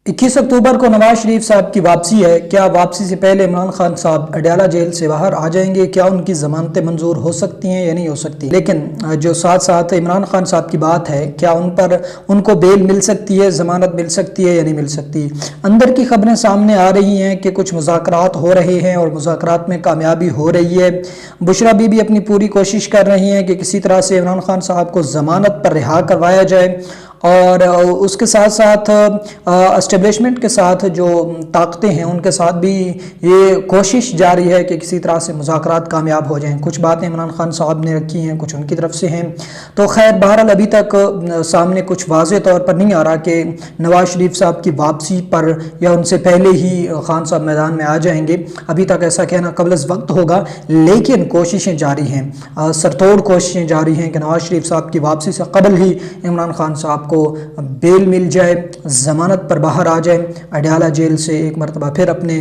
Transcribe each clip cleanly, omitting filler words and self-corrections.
21 अक्टूबर को नवाज शरीफ साहब की वापसी है। क्या वापसी से पहले इमरान खान साहब अडयाला जेल से बाहर आ जाएंगे? क्या उनकी ज़मानतें मंजूर हो सकती हैं या नहीं हो सकती? लेकिन जो साथ साथ इमरान खान साहब की बात है, क्या उनको बेल मिल सकती है, ज़मानत मिल सकती है या नहीं मिल सकती? अंदर की खबरें सामने आ रही हैं कि कुछ मुज़ाकरात हो रहे हैं और मुज़ाकरात में कामयाबी हो रही है। बुशरा बीबी अपनी पूरी कोशिश कर रही हैं कि किसी तरह से इमरान खान साहब को ज़मानत पर रिहा करवाया जाए, और उसके साथ साथ एस्टेब्लिशमेंट के साथ जो ताकतें हैं उनके साथ भी ये कोशिश जारी है कि किसी तरह से मुज़ाकरात कामयाब हो जाएं। कुछ बातें इमरान खान साहब ने रखी हैं, कुछ उनकी तरफ से हैं। तो खैर बहरहाल अभी तक सामने कुछ वाज़े तौर पर नहीं आ रहा कि नवाज शरीफ साहब की वापसी पर या उनसे पहले ही खान साहब मैदान में आ जाएंगे। अभी तक ऐसा कहना कबल वक्त होगा, लेकिन कोशिशें जारी हैं, सरतोड़ कोशिशें जारी हैं कि नवाज शरीफ साहब की वापसी से कबल ही इमरान खान साहब को बेल मिल जाए, ज़मानत पर बाहर आ जाए, अडयाला जेल से एक मरतबा फिर अपने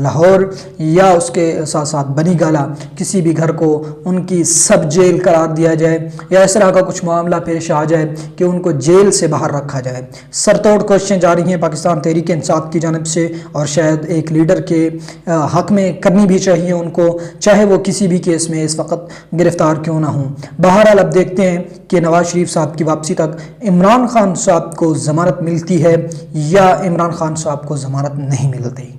लाहौर या उसके साथ साथ बनी गाला किसी भी घर को उनकी सब जेल करार दिया जाए, या इस तरह का कुछ मामला पेश आ जाए कि उनको जेल से बाहर रखा जाए। सरतोड़ कोशिशें जारी हैं पाकिस्तान तहरीक इंसाफ की जानिब से, और शायद एक लीडर के हक में करनी भी चाहिए उनको, चाहे वो किसी भी केस में इस वक्त गिरफ्तार क्यों ना हो। बहरहाल अब देखते हैं कि नवाज शरीफ साहब की वापसी तक इमरान खान साहब को ज़मानत मिलती है या इमरान खान साहब को ज़मानत नहीं मिलती।